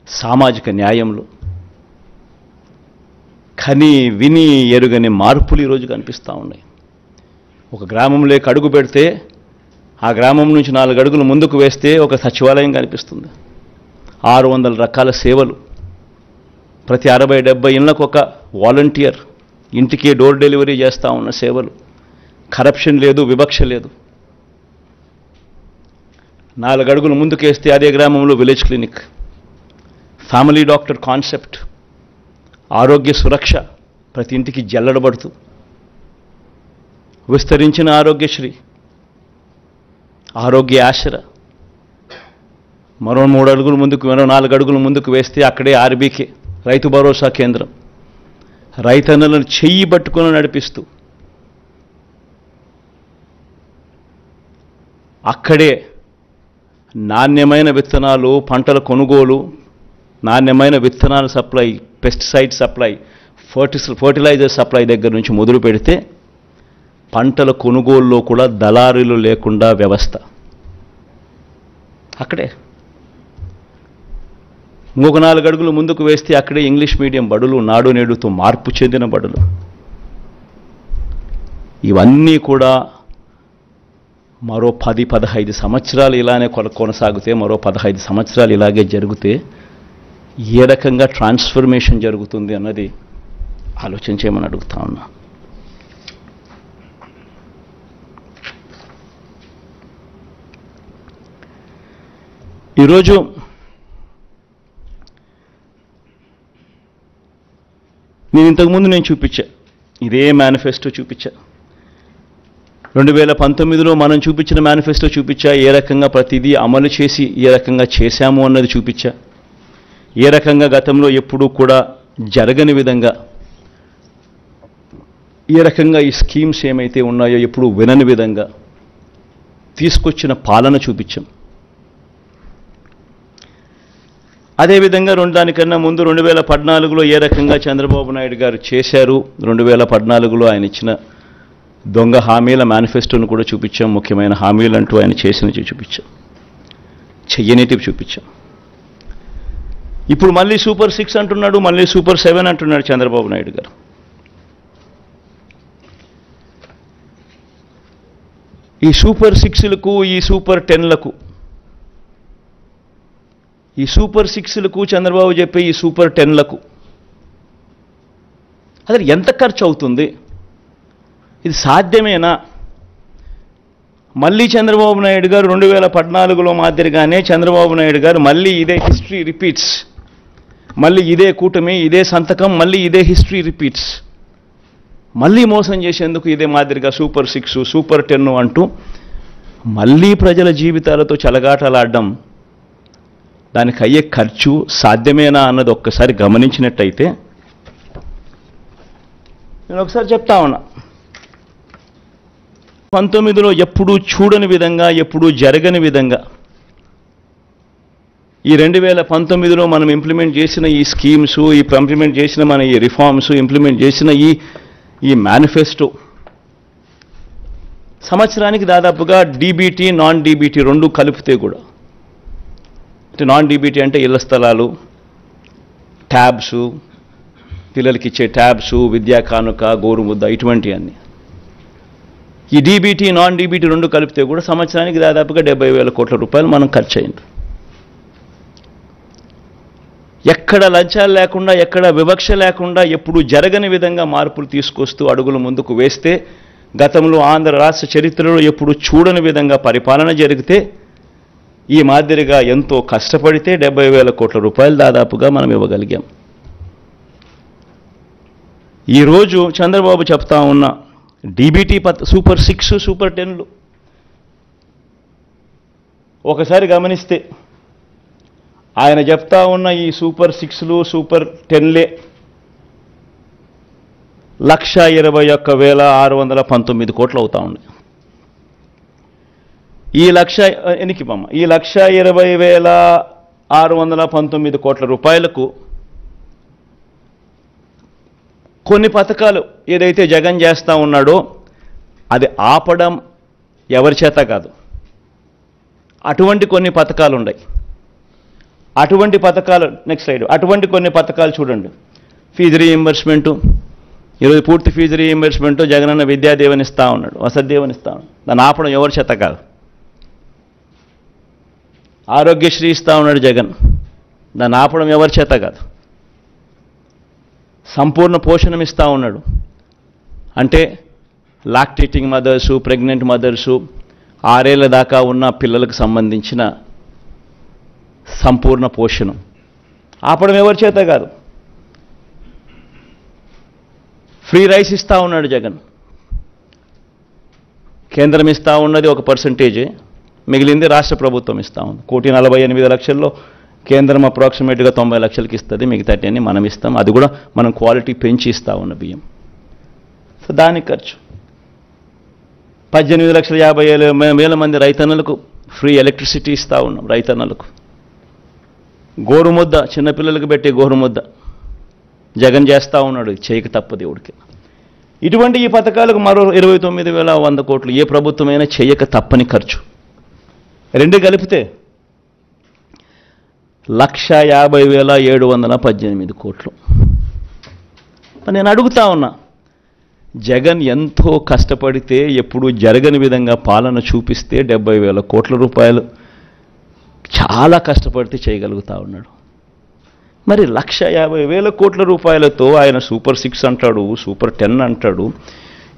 సామాజిక న్యాయంలో కని విని ఎరుగని మార్పులు ఈరోజు కనిపిస్తూ ఉన్నాయి. ఒక గ్రామంలోకి అడుగు పెడితే ఆ గ్రామం నుంచి 4 అడుగులు ముందుకు వేస్తే ఒక సచివాలయం కనిపిస్తుంది. 600 రకాల సేవలు, ప్రతి 60-70 ఇళ్లకు ఒక వాలంటీర్ ఇంటికి డోర్ డెలివరీ చేస్తూ ఉన్న సేవలు, కరప్షన్ లేదు, వివక్ష లేదు. 4 అడుగులు ముందుకేస్తే అదే గ్రామంలో village clinic, family doctor concept, ఆరోగ్య సురక్ష ప్రతి ఇంటికి జల్లడబడుతూ, విస్తరించిన ఆరోగ్యశ్రీ, ఆరోగ్య ఆశ్ర, మరో 3 అడుగులు ముందుకు, మరో 4 అడుగులు ముందుకు వేస్తే అక్కడే ఆర్బీకే రైతు భరోసా కేంద్రం, రైతన్నలను చెయ్యి పట్టుకొని నడిపిస్తూ అక్కడే నాణ్యమైన విత్తనాలు, పంటల కొనుగోలు, నాణ్యమైన విత్తనాల supply, pesticide supply, fertiliser supply దగ్గర నుంచి మొదలు పెడితే పంటల కొనుగోలులో కూడా దళారీలు లేకుండా వ్యవస్థ అక్కడే. ఇంకొక 4 అడుగులు ముందుకు వేస్తే అక్కడే ఇంగ్లీష్ మీడియం బడులు, నాడు నేడుతో మార్పు చెందిన బడులు. ఇవన్నీ కూడా మరో 10-15 సంవత్సరాలు ఇలానే కొనసాగితే, మరో 15 సంవత్సరాలు ఇలాగే జరిగితే ఏ రకంగా ట్రాన్స్ఫర్మేషన్ జరుగుతుంది అన్నది ఆలోచించేయమని అడుగుతా ఉన్నా. ఈరోజు ఇంతకుముందు చూపించా, ఇదే మేనిఫెస్టో చూపించా. 2019లో మనం చూపించిన మేనిఫెస్టో చూపించా. ఏ రకంగా ప్రతిదీ అమలు చేసి ఏ రకంగా చేశాము అన్నది చూపించా. ఏ రకంగా గతంలో ఎప్పుడూ కూడా జరగని విధంగా, ఏ రకంగా ఈ స్కీమ్స్ ఏమైతే ఉన్నాయో ఎప్పుడూ వినని విధంగా తీసుకొచ్చిన పాలన చూపించాం. అదేవిధంగా దానికన్నా ముందు 2014లో ఏ రకంగా చంద్రబాబు నాయుడు గారు చేశారు, 2014లో ఆయన ఇచ్చిన దొంగ హామీల మేనిఫెస్టోను కూడా చూపించాం. ముఖ్యమైన హామీలు అంటూ ఆయన చేసినవి చూపించాం, చెయ్యనిటివి చూపించాం. ఇప్పుడు మళ్ళీ సూపర్ 6 అంటున్నాడు, మళ్ళీ సూపర్ 7 అంటున్నాడు చంద్రబాబు నాయుడు గారు. ఈ సూపర్ 6లకు, ఈ సూపర్ 10లకు, ఈ సూపర్ 6లకు చంద్రబాబు చెప్పే ఈ సూపర్ 10లకు అసలు ఎంత ఖర్చు అవుతుంది? ఇది సాధ్యమేనా? మళ్ళీ చంద్రబాబు నాయుడు గారు 2014లో మాదిరిగానే చంద్రబాబు నాయుడు గారు మళ్ళీ ఇదే హిస్టరీ రిపీట్స్, మళ్ళీ ఇదే కూటమి, ఇదే సంతకం, మళ్ళీ ఇదే హిస్టరీ రిపీట్స్, మళ్ళీ మోసం చేసేందుకు ఇదే మాదిరిగా సూపర్ 6, సూపర్ 10 అంటూ మళ్ళీ ప్రజల జీవితాలతో చెలగాటలాడడం, దానికి అయ్యే ఖర్చు సాధ్యమేనా అన్నది ఒక్కసారి గమనించినట్టయితే, నేను ఒకసారి చెప్తా ఉన్నా, 19లో ఎప్పుడూ చూడని విధంగా, ఎప్పుడూ జరగని విధంగా ఈ 2019లో మనం ఇంప్లిమెంట్ చేసిన ఈ స్కీమ్స్, ఈ ఇంప్లిమెంట్ చేసిన మన ఈ రిఫార్మ్స్, ఇంప్లిమెంట్ చేసిన ఈ మేనిఫెస్టో సంవత్సరానికి దాదాపుగా డీబీటీ, నాన్ డీబీటీ 2 కలిపితే కూడా, అంటే నాన్ డీబీటీ అంటే ఇళ్ల స్థలాలు, ట్యాబ్స్, పిల్లలకి ఇచ్చే ట్యాబ్స్, విద్యా కానుక, గోరుముద్ద, ఇటువంటివన్నీ, ఈ డీబీటీ, నాన్ డీబీటీ 2 కలిపితే కూడా సంవత్సరానికి దాదాపుగా 70,000 కోట్ల రూపాయలు మనం ఖర్చు అయింది. ఎక్కడ లంచాలు లేకుండా, ఎక్కడ వివక్ష లేకుండా, ఎప్పుడు జరగని విధంగా మార్పులు తీసుకొస్తూ అడుగులు ముందుకు వేస్తే, గతంలో ఆంధ్ర రాష్ట్ర చరిత్రలో ఎప్పుడు చూడని విధంగా పరిపాలన జరిగితే, ఈ మాదిరిగా ఎంతో కష్టపడితే 70,000 కోట్ల రూపాయలు దాదాపుగా మనం ఇవ్వగలిగాం. ఈరోజు చంద్రబాబు చెప్తా ఉన్న డీబీటీ సూపర్ 6, సూపర్ 10లు ఒకసారి గమనిస్తే, ఆయన చెప్తా ఉన్న ఈ సూపర్ 6లు, సూపర్ 10లే 1,21,619 కోట్లు అవుతా ఉన్నాయి. ఈ 1,20,619 కోట్ల రూపాయలకు కొన్ని పథకాలు ఏదైతే జగన్ చేస్తూ ఉన్నాడో అది ఆపడం ఎవరి చేత కాదు. అటువంటి కొన్ని పథకాలు ఉన్నాయి. అటువంటి పథకాలు, నెక్స్ట్ స్లైడ్, అటువంటి కొన్ని పథకాలు చూడండి. ఫీజు రీయింబర్స్మెంటు, ఈరోజు పూర్తి ఫీజు రీయింబర్స్మెంటు జగనన్న విద్యాదీవెన ఇస్తూ ఉన్నాడు, వసతిదీవెన ఇస్తూ ఉన్నాడు. దాన్ని ఆపడం ఎవరి చేత కాదు. ఆరోగ్యశ్రీ ఇస్తూ ఉన్నాడు జగన్, దాన్ని ఆపడం ఎవరి చేత కాదు. సంపూర్ణ పోషణం ఇస్తూ ఉన్నాడు, అంటే లాక్టేటింగ్ మదర్సు, ప్రెగ్నెంట్ మదర్సు, 6 ఏళ్ల దాకా ఉన్న పిల్లలకు సంబంధించిన సంపూర్ణ పోషణం ఆపడం ఎవరి చేత కాదు. ఫ్రీ రైస్ ఇస్తూ ఉన్నాడు జగన్. కేంద్రం ఇస్తూ ఉన్నది ఒక పర్సంటేజే, మిగిలింది రాష్ట్ర ప్రభుత్వం ఇస్తూ ఉంది. 1,48,00,000లో కేంద్రం అప్రాక్సిమేట్గా 90 లక్షలకి ఇస్తుంది, మిగతాటి మనం ఇస్తాం. అది కూడా మనం క్వాలిటీ పెంచి ఇస్తూ ఉన్న బియ్యం. సో దానికి ఖర్చు 18,50,000 మంది రైతన్నలకు ఫ్రీ ఎలక్ట్రిసిటీ ఇస్తూ ఉన్నాం. రైతన్నలకు గోరుముద్ద, చిన్నపిల్లలకు పెట్టే గోరుముద్ద జగన్ చేస్తూ ఉన్నాడు, చేయక తప్పదు దేవుడికి. ఇటువంటి ఈ పథకాలకు మరో 29,100 కోట్లు ఏ ప్రభుత్వమైనా చేయక తప్పని ఖర్చు. రెండు కలిపితే 1,50,718 కోట్లు. నేను అడుగుతా ఉన్నా, జగన్ ఎంతో కష్టపడితే ఎప్పుడు జరగని విధంగా పాలన చూపిస్తే 70,000 కోట్ల రూపాయలు చాలా కష్టపడితే చేయగలుగుతా ఉన్నాడు. మరి 1,50,000 కోట్ల రూపాయలతో ఆయన సూపర్ 6 అంటాడు, సూపర్ 10 అంటాడు.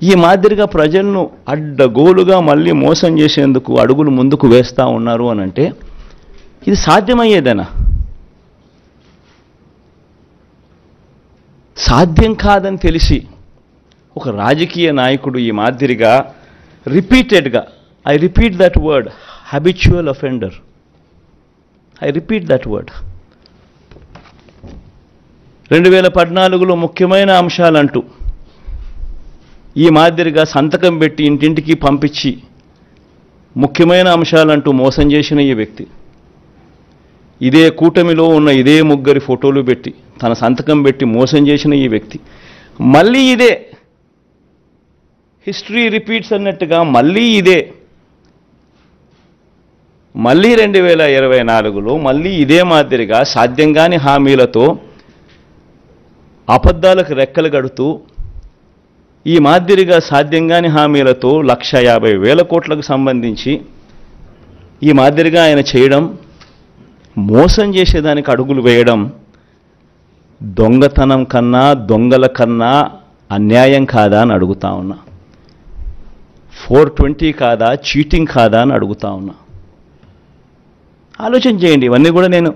ఈ మాదిరిగా ప్రజలను అడ్డగోలుగా మళ్ళీ మోసం చేసేందుకు అడుగులు ముందుకు వేస్తూ ఉన్నారు అని అంటే ఇది సాధ్యమయ్యేదేనా? సాధ్యం కాదని తెలిసి ఒక రాజకీయ నాయకుడు ఈ మాదిరిగా రిపీటెడ్గా, I repeat that word, habitual offender, I repeat that word, 2014లో ముఖ్యమైన అంశాలంటూ ఈ మాదిరిగా సంతకం పెట్టి ఇంటింటికి పంపించి ముఖ్యమైన అంశాలంటూ మోసం చేసిన ఈ వ్యక్తి, ఇదే కూటమిలో ఉన్న ఇదే ముగ్గురి ఫోటోలు పెట్టి తన సంతకం పెట్టి మోసం చేసిన ఈ వ్యక్తి మళ్ళీ ఇదే హిస్టరీ రిపీట్స్ అన్నట్టుగా మళ్ళీ ఇదే, మళ్ళీ 2024లో మళ్ళీ ఇదే మాదిరిగా సాధ్యం కాని హామీలతో అబద్ధాలకు రెక్కలు కడుతూ ఈ మాదిరిగా సాధ్యం కాని హామీలతో 1,50,000 కోట్లకు సంబంధించి ఈ మాదిరిగా ఆయన చేయడం, మోసం చేసేదానికి అడుగులు వేయడం దొంగతనం కన్నా దొంగల కన్నా అన్యాయం కాదా అని అడుగుతా ఉన్నా. 420 కాదా, చీటింగ్ కాదా అని అడుగుతా ఉన్నా. ఆలోచన చేయండి. ఇవన్నీ కూడా నేను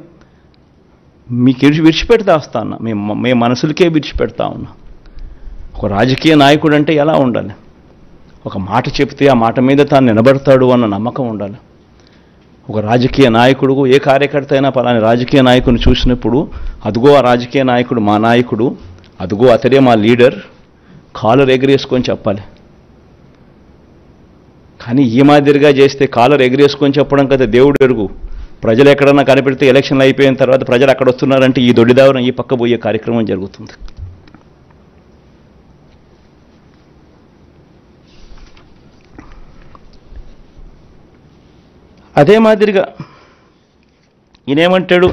మీకు విడిచిపెడతా వస్తా ఉన్నా, మీ మనసులకే విడిచిపెడతా ఉన్నా. ఒక రాజకీయ నాయకుడు అంటే ఎలా ఉండాలి? ఒక మాట చెప్తే ఆ మాట మీద తాను నిలబడతాడు అన్న నమ్మకం ఉండాలి. ఒక రాజకీయ నాయకుడు, ఏ కార్యకర్త అయినా పలాని రాజకీయ నాయకుడిని చూసినప్పుడు అదుగో ఆ రాజకీయ నాయకుడు మా నాయకుడు, అదుగో అతడే మా లీడర్, కాలర్ ఎగరేసుకొని చెప్పాలి. కానీ ఈ మాదిరిగా చేస్తే కాలర్ ఎగరేసుకొని చెప్పడం కదా దేవుడు ఎరుగు. ప్రజలు ఎక్కడన్నా కనిపెడితే ఎలక్షన్లు అయిపోయిన తర్వాత ప్రజలు అక్కడ వస్తున్నారంటే ఈ దొడ్డిదావరం ఈ పక్క పోయే కార్యక్రమం జరుగుతుంది. అదే మాదిరిగా ఈయనేమంటాడు,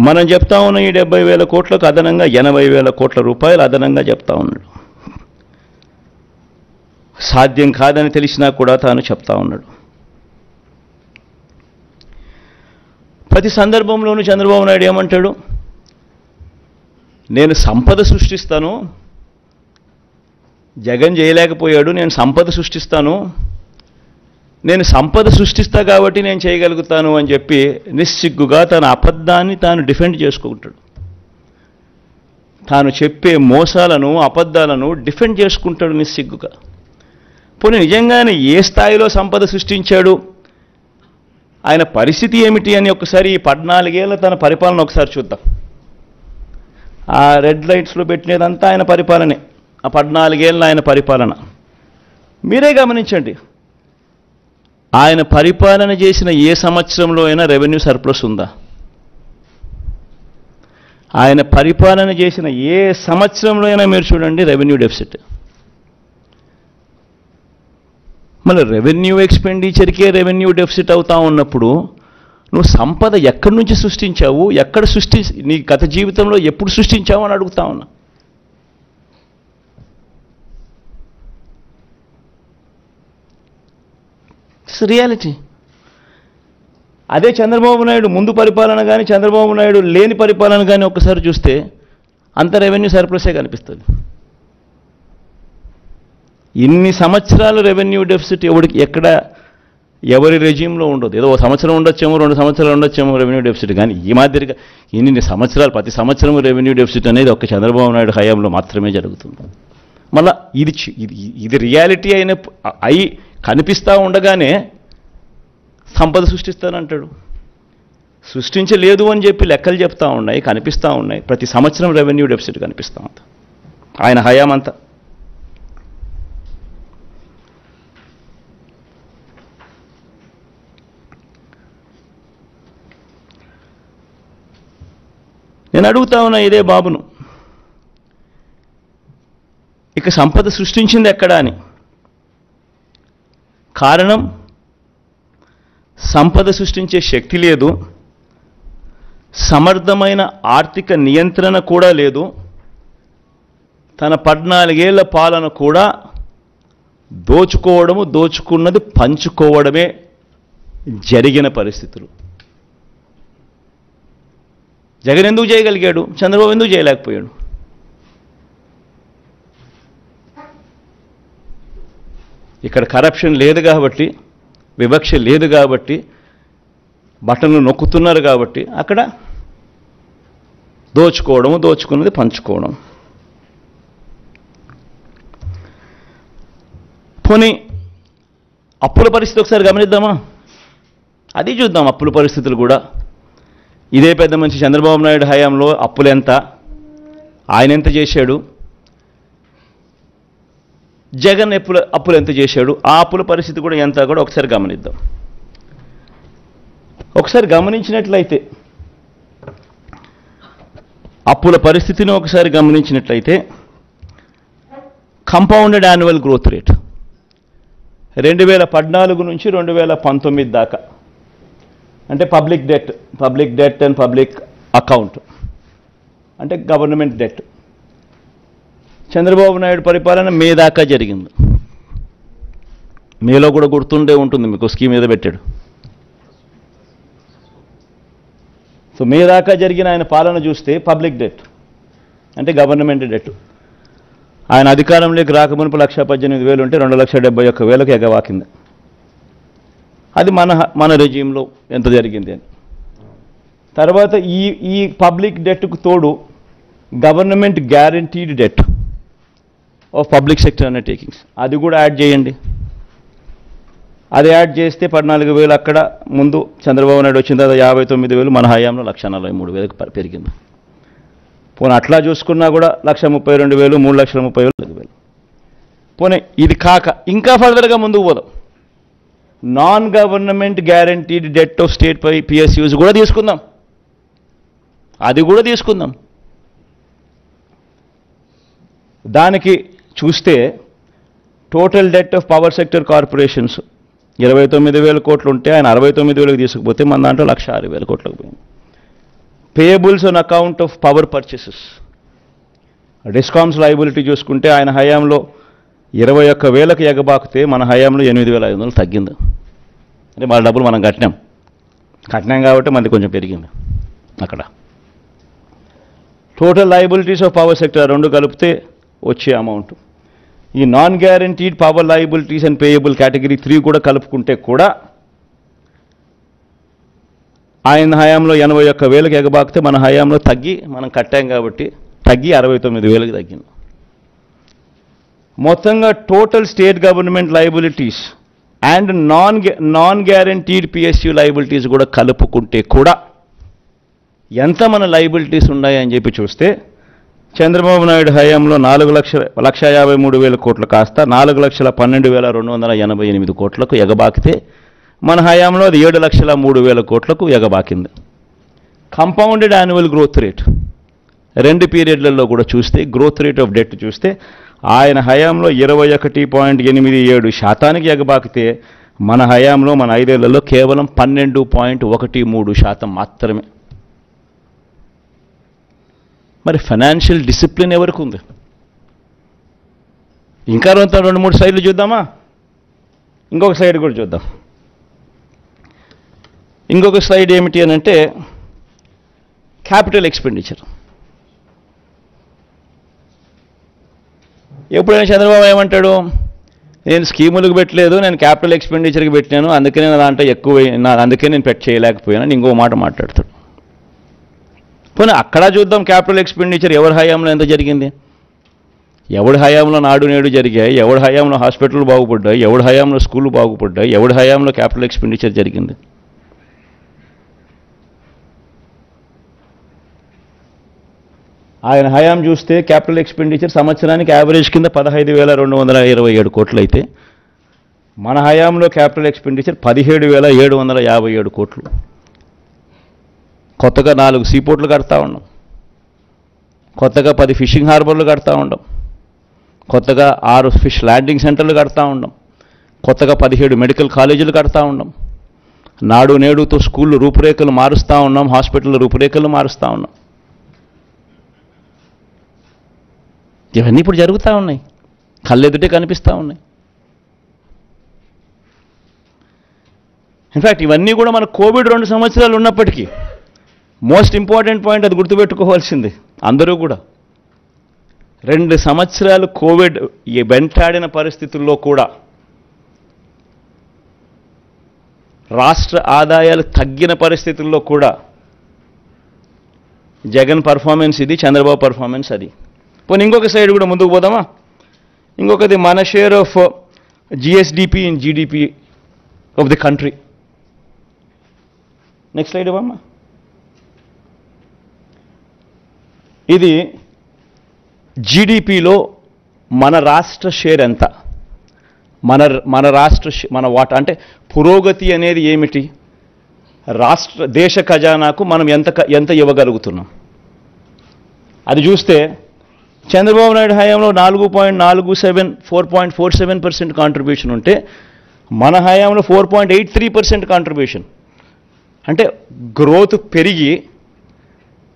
మనం చెప్తా ఉన్న ఈ 70,000 కోట్లకు అదనంగా 80,000 కోట్ల రూపాయలు అదనంగా చెప్తా ఉన్నాడు. సాధ్యం కాదని తెలిసినా కూడా తాను చెప్తా ఉన్నాడు. ప్రతి సందర్భంలోనూ చంద్రబాబు నాయుడు ఏమంటాడు, నేను సంపద సృష్టిస్తాను, జగన్ చేయలేకపోయాడు, నేను సంపద సృష్టిస్తాను, నేను సంపద సృష్టిస్తా కాబట్టి నేను చేయగలుగుతాను అని చెప్పి నిస్సిగ్గుగా తన అబద్ధాన్ని తాను డిఫెండ్ చేసుకుంటాడు. తాను చెప్పే మోసాలను అబద్ధాలను డిఫెండ్ చేసుకుంటాడు నిస్సిగ్గుగా. పోనీ నిజంగానే ఏ స్థాయిలో సంపద సృష్టించాడు, ఆయన పరిస్థితి ఏమిటి అని ఒకసారి ఈ 14 ఏళ్ళ తన పరిపాలన ఒకసారి చూద్దాం. ఆ రెడ్ లైట్స్లో పెట్టినదంతా ఆయన పరిపాలనే, ఆ 14 ఏళ్ళ ఆయన పరిపాలన మీరే గమనించండి. ఆయన పరిపాలన చేసిన ఏ సంవత్సరంలో అయినా రెవెన్యూ సర్ప్లస్ ఉందా? ఆయన పరిపాలన చేసిన ఏ సంవత్సరంలో అయినా మీరు చూడండి రెవెన్యూ డెఫిసిట్. మళ్ళీ రెవెన్యూ ఎక్స్పెండిచర్కే రెవెన్యూ డెఫిసిట్ అవుతా ఉన్నప్పుడు నువ్వు సంపద ఎక్కడి నుంచి సృష్టించావు, ఎక్కడ నీ గత జీవితంలో ఎప్పుడు సృష్టించావు అని అడుగుతా ఉన్నా. It's reality. అదే చంద్రబాబు నాయుడు ముందు పరిపాలన కానీ చంద్రబాబు నాయుడు లేని పరిపాలన కానీ ఒక్కసారి చూస్తే అంత రెవెన్యూ సర్ప్లసే కనిపిస్తుంది. ఇన్ని సంవత్సరాలు రెవెన్యూ డెఫిసిట్ ఎవరి రెజ్యూమ్లో ఉండదు. ఏదో 1 సంవత్సరం ఉండొచ్చేమో, 2 సంవత్సరాలు ఉండొచ్చేమో రెవెన్యూ డెఫిసిట్, కానీ ఈ మాదిరిగా ఇన్ని సంవత్సరాలు ప్రతి సంవత్సరం రెవెన్యూ డెఫిసిట్ అనేది ఒక్క చంద్రబాబు నాయుడు హయాంలో మాత్రమే జరుగుతుంది. మళ్ళా ఇది రియాలిటీ అయి కనిపిస్తూ ఉండగానే సంపద సృష్టిస్తానంటాడు. సృష్టించలేదు అని చెప్పి లెక్కలు చెప్తా ఉన్నాయి, కనిపిస్తూ ఉన్నాయి. ప్రతి సంవత్సరం రెవెన్యూ డెఫిసిట్ కనిపిస్తూ ఉంది ఆయన హయామంతా. నేను అడుగుతా ఉన్నా ఇదే బాబును, ఇక సంపద సృష్టించింది ఎక్కడా అని. కారణం, సంపద సృష్టించే శక్తి లేదు, సమర్థమైన ఆర్థిక నియంత్రణ కూడా లేదు, తన 14 ఏళ్ల పాలన కూడా దోచుకోవడము, దోచుకున్నది పంచుకోవడమే జరిగిన పరిస్థితులు. జగన్ ఎందుకు చేయగలిగాడు, చంద్రబాబు ఎందుకు చేయలేకపోయాడు? ఇక్కడ కరప్షన్ లేదు కాబట్టి, వివక్ష లేదు కాబట్టి, బటన్లు నొక్కుతున్నారు కాబట్టి అక్కడ దోచుకోవడము, దోచుకున్నది పంచుకోవడం. పోనీ అప్పుల పరిస్థితి ఒకసారి గమనిద్దామా? అది చూద్దాం. అప్పుల పరిస్థితులు కూడా ఇదే పెద్ద మనిషి చంద్రబాబు నాయుడు హయాంలో అప్పులు ఎంత, ఆయన ఎంత చేశాడు, జగన్ అప్పులు ఎంత చేశాడు, ఆ అప్పుల పరిస్థితి కూడా ఎంత కూడా ఒకసారి గమనిద్దాం. ఒకసారి గమనించినట్లయితే, అప్పుల పరిస్థితిని ఒకసారి గమనించినట్లయితే, కంపౌండెడ్ యాన్యువల్ గ్రోత్ రేట్ 2014 నుంచి 2019 దాకా, అంటే public debt and public account అంటే గవర్నమెంట్ డెట్, చంద్రబాబు నాయుడు పరిపాలన మే దాకా జరిగింది. మేలో కూడా గుర్తుండే ఉంటుంది మీకు, స్కీమ్ మీద పెట్టాడు. సో మే దాకా జరిగిన ఆయన పాలన చూస్తే పబ్లిక్ డెట్ అంటే గవర్నమెంట్ డెట్, ఆయన అధికారంలోకి రాకమునుపు 1,18,000 ఉంటే 2,71,000 ఎగవాకింది. అది మన రెజీమ్లో ఎంత జరిగింది అని. తర్వాత ఈ పబ్లిక్ డెట్కు తోడు government guaranteed det of public sector undertakings, అది కూడా యాడ్ చేయండి. అది యాడ్ చేస్తే 14,000 అక్కడ ముందు చంద్రబాబు నాయుడు వచ్చిన తర్వాత 59,000, మన హయాంలో 1,43,000 పెరిగింది. పోనీ అట్లా చూసుకున్నా కూడా 1,32,000, 3,30,000. పోనీ ఇది కాక ఇంకా ఫర్దర్గా ముందుకు పోదాం. Non government guaranteed det of state PSUs కూడా తీసుకుందాం, అది కూడా తీసుకుందాం. దానికి చూస్తే total det of power sector corporations 29,000 కోట్లు ఉంటే ఆయన 69,000 తీసుకుపోతే మన దాంట్లో 1,06,000 కోట్లకు పోయింది. Payables on account of power purchases, discoms liability చూసుకుంటే ఆయన హయాంలో 21,000కి ఎగబాకితే మన హయాంలో 8,500 తగ్గింది. అంటే మన డబ్బులు మనం కట్టినాం కాబట్టి మనది కొంచెం పెరిగింది అక్కడ. Total liabilities of power sector రెండు కలిపితే వచ్చే అమౌంట్, ఈ non guaranteed power liabilities and payable category 3 కూడా కలుపుకుంటే కూడా ఆయన హయాంలో 81,000కి ఎగబాకితే మన హయాంలో మనం కట్టాం కాబట్టి తగ్గి 69,000కి తగ్గింది. మొత్తంగా total state government liabilities and non guaranteed PSU liabilities కూడా కలుపుకుంటే కూడా ఎంత మన లయబిలిటీస్ ఉన్నాయని చెప్పి చూస్తే చంద్రబాబు నాయుడు హయాంలో 4,53,000 కోట్లు కాస్త 4,12,288 కోట్లకు ఎగబాకితే మన హయాంలో అది 7,03,000 కోట్లకు ఎగబాకింది. కంపౌండెడ్ యాన్యువల్ గ్రోత్ రేట్ 2 పీరియడ్లలో కూడా చూస్తే గ్రోత్ రేట్ ఆఫ్ డెట్ చూస్తే ఆయన హయాంలో 21.87% ఎగబాకితే మన హయాంలో మన 5 ఏళ్లలో కేవలం 12.13% మాత్రమే. మరి ఫైనాన్షియల్ డిసిప్లిన్ ఎవరికి ఉంది? ఇంకా 2-3 స్లైడ్లు చూద్దామా? ఇంకొక స్లైడ్ కూడా చూద్దాం. ఇంకొక స్లైడ్ ఏమిటి అని అంటే క్యాపిటల్ ఎక్స్పెండిచర్. ఎప్పుడైనా చంద్రబాబు ఏమంటాడు, నేను స్కీములకు పెట్టలేదు, నేను క్యాపిటల్ ఎక్స్పెండిచర్కి పెట్టినాను, అందుకే నేను దాంట్లో అందుకే నేను చేయలేకపోయాను ఇంకో మాట మాట్లాడతాడు. పోనీ అక్కడ చూద్దాం క్యాపిటల్ ఎక్స్పెండిచర్ ఎవరి హయాంలో ఎంత జరిగింది. ఎవడి హయాంలో నాడు నేడు జరిగాయి, ఎవడి హయాంలో హాస్పిటల్ బాగుపడ్డాయి, ఎవడి హయాంలో స్కూళ్ళు బాగుపడ్డాయి, ఎవడి హయాంలో క్యాపిటల్ ఎక్స్పెండిచర్ జరిగింది? ఆయన హయాం చూస్తే క్యాపిటల్ ఎక్స్పెండిచర్ సంవత్సరానికి యావరేజ్ కింద 15,227 కోట్లు అయితే మన హయాంలో క్యాపిటల్ ఎక్స్పెండిచర్ 17,757 కోట్లు. కొత్తగా 4 సీపోర్ట్లు కడతా ఉన్నాం, కొత్తగా 10 ఫిషింగ్ హార్బర్లు కడతా ఉన్నాం, కొత్తగా 6 ఫిష్ ల్యాండింగ్ సెంటర్లు కడతా ఉన్నాం, కొత్తగా 17 మెడికల్ కాలేజీలు కడతా ఉన్నాం, నాడు నేడుతో స్కూళ్ళు రూపురేఖలు మారుస్తూ ఉన్నాం, హాస్పిటల్ రూపురేఖలు మారుస్తూ ఉన్నాం. ఇవన్నీ ఇప్పుడు జరుగుతూ ఉన్నాయి, కళ్ళెదుటే కనిపిస్తూ ఉన్నాయి. ఇన్ఫ్యాక్ట్ ఇవన్నీ కూడా మన కోవిడ్ 2 సంవత్సరాలు ఉన్నప్పటికీ మోస్ట్ ఇంపార్టెంట్ పాయింట్ అది గుర్తుపెట్టుకోవాల్సింది అందరూ కూడా. 2 సంవత్సరాలు కోవిడ్ వెంటాడిన పరిస్థితుల్లో కూడా రాష్ట్ర ఆదాయాలు తగ్గిన పరిస్థితుల్లో కూడా జగన్ పర్ఫార్మెన్స్ ఇది, చంద్రబాబు పర్ఫార్మెన్స్ అది. పోనీ ఇంకొక సైడ్ కూడా ముందుకు పోదామా? ఇంకొకది మన share of GSDP in GDP of the country. Next slide ఇవ్వమ్మా. ఇది జీడిపిలో మన రాష్ట్ర షేర్ ఎంత, మన రాష్ట్ర మన వాటా అంటే పురోగతి అనేది ఏమిటి, దేశ ఖజానాకు మనం ఎంత ఇవ్వగలుగుతున్నాం అది చూస్తే చంద్రబాబు నాయుడు హయాంలో 4.47% కాంట్రిబ్యూషన్ ఉంటే మన హయాంలో 4.83% కాంట్రిబ్యూషన్. అంటే గ్రోత్ పెరిగి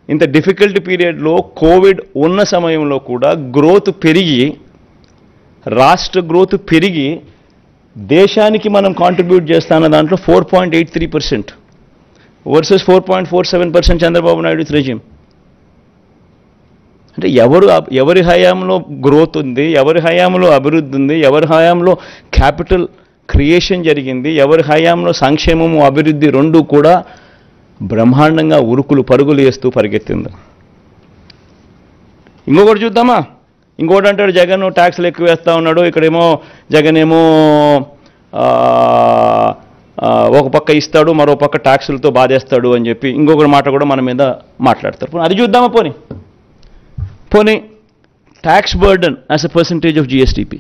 ఇంత డిఫికల్ట్ పీరియడ్లో కోవిడ్ ఉన్న సమయంలో కూడా గ్రోత్ పెరిగి, రాష్ట్ర గ్రోత్ పెరిగి దేశానికి మనం కాంట్రిబ్యూట్ చేస్తాన్న దాంట్లో 4.83% వర్సెస్ 4.47% చంద్రబాబు నాయుడు రెజ్యూమ్. అంటే ఎవరి హయాంలో గ్రోత్ ఉంది, ఎవరి హయాంలో అభివృద్ధి ఉంది, ఎవరి హయాంలో క్యాపిటల్ క్రియేషన్ జరిగింది, ఎవరి హయాంలో సంక్షేమము అభివృద్ధి రెండూ కూడా బ్రహ్మాండంగా ఉరుకులు పరుగులు వేస్తూ పరిగెత్తింది. ఇంకొకటి చూద్దామా? ఇంకోటి అంటాడు జగన్ ట్యాక్స్లు ఎక్కువ వేస్తూ ఉన్నాడు, ఇక్కడేమో జగన్ ఏమో ఒక పక్క ఇస్తాడు, మరో పక్క ట్యాక్సులతో బాధేస్తాడు అని చెప్పి ఇంకొక మాట కూడా మన మీద మాట్లాడతారు. అది చూద్దామా? పోనీ tax burden as a percentage of GSDP.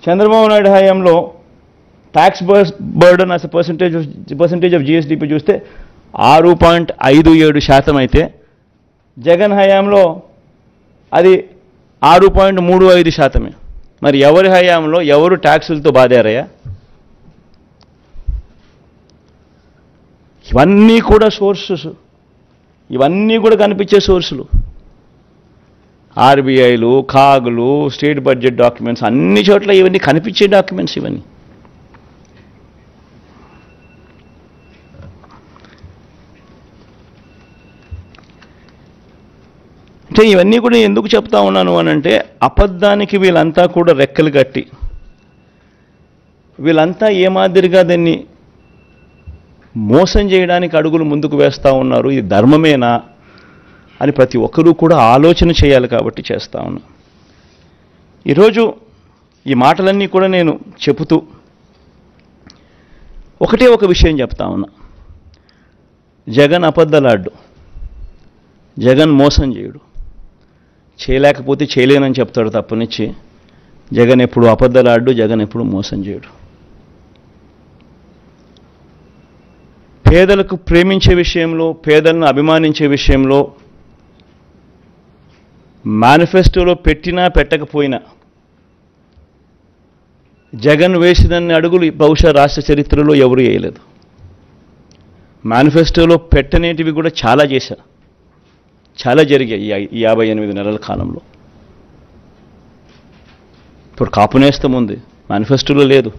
Chandrababu Naidu హయాంలో tax burden as a percentage of GSDP చూస్తే 6.57% అయితే జగన్ హయాంలో అది 6.35%. మరి ఎవరి హయాంలో ఎవరు ట్యాక్సులతో బాధారయ్యా? ఇవన్నీ కూడా సోర్సెస్, ఇవన్నీ కూడా కనిపించే సోర్సులు. ఆర్బీఐలు, కాగులు, స్టేట్ బడ్జెట్ డాక్యుమెంట్స్, అన్ని చోట్ల ఇవన్నీ కనిపించే డాక్యుమెంట్స్ ఇవన్నీ. అంటే ఇవన్నీ కూడా ఎందుకు చెప్తా ఉన్నాను అనంటే, అబద్ధానికి వీళ్ళంతా కూడా రెక్కలు కట్టి వీళ్ళంతా ఏ మాదిరిగా దాన్ని మోసం చేయడానికి అడుగులు ముందుకు వేస్తూ ఉన్నారు. ఇది ధర్మమేనా అని ప్రతి ఒక్కరూ కూడా ఆలోచన చేయాలి కాబట్టి చేస్తూ ఉన్నా. ఈరోజు ఈ మాటలన్నీ కూడా నేను చెబుతూ ఒకటే ఒక విషయం చెప్తా ఉన్నా. జగన్ అబద్ధలాడ్డు, జగన్ మోసం చేయడు. చేయలేకపోతే చేయలేనని చెప్తాడు తప్పనిచ్చి జగన్ ఎప్పుడు అబద్ధలాడ్డు, జగన్ ఎప్పుడు మోసం చేయడు. పేదలకు ప్రేమించే విషయంలో, పేదలను అభిమానించే విషయంలో మేనిఫెస్టోలో పెట్టినా పెట్టకపోయినా జగన్ వేసినన్ని అడుగులు బహుశా రాష్ట్ర చరిత్రలో ఎవరు వేయలేదు. మేనిఫెస్టోలో పెట్టనేటివి కూడా చాలా చేశారు, చాలా జరిగాయి ఈ 58 నెలల కాలంలో. ఇప్పుడు కాపు నేస్తం ఉంది, మేనిఫెస్టోలో లేదు.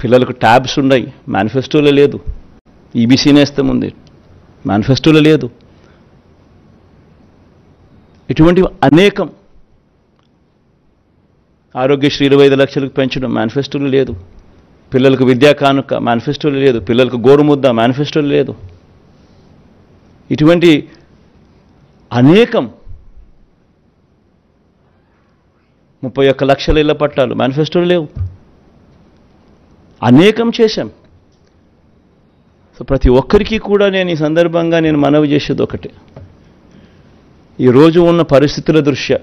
పిల్లలకు ట్యాబ్స్ ఉన్నాయి, మేనిఫెస్టోలో లేదు. ఈబీసీ నేస్తం ఉంది, మేనిఫెస్టోలో లేదు. ఇటువంటివి అనేకం. ఆరోగ్యశ్రీ 25 లక్షలకు పెంచడం మేనిఫెస్టోలో లేదు. పిల్లలకు విద్యా కానుక మేనిఫెస్టోలో లేదు. పిల్లలకు గోరుముద్ద మేనిఫెస్టోలో లేదు. ఇటువంటి అనేకం 31 లక్షల ఇళ్ల పట్టాలు మేనిఫెస్టోలు లేవు. అనేకం చేశాం. సో ప్రతి ఒక్కరికి కూడా నేను ఈ సందర్భంగా మనవి చేసేది ఒకటే, ఈరోజు ఉన్న పరిస్థితుల దృష్ట్యా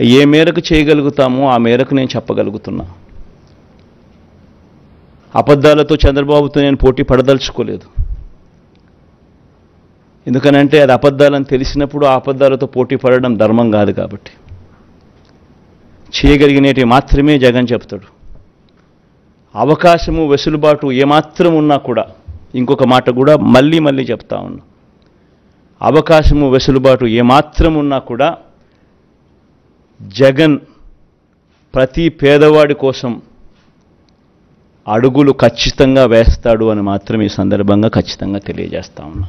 ఏ మేరకు చేయగలుగుతామో ఆ మేరకు నేను చెప్పగలుగుతున్నా. అబద్ధాలతో చంద్రబాబుతో నేను పోటీ పడదలుచుకోలేదు. ఎందుకనంటే అది అబద్ధాలని తెలిసినప్పుడు ఆ అబద్ధాలతో పోటీ పడడం ధర్మం కాదు. కాబట్టి చేయగలిగినవి మాత్రమే జగన్ చెప్తాడు. అవకాశము వెసులుబాటు ఏమాత్రం ఉన్నా కూడా, ఇంకొక మాట కూడా మళ్ళీ చెప్తా ఉన్నా, అవకాశము వెసులుబాటు ఏమాత్రం ఉన్నా కూడా జగన్ ప్రతి పేదవాడి కోసం అడుగులు ఖచ్చితంగా వేస్తాడు అని మాత్రం ఈ సందర్భంగా ఖచ్చితంగా తెలియజేస్తా ఉన్నా.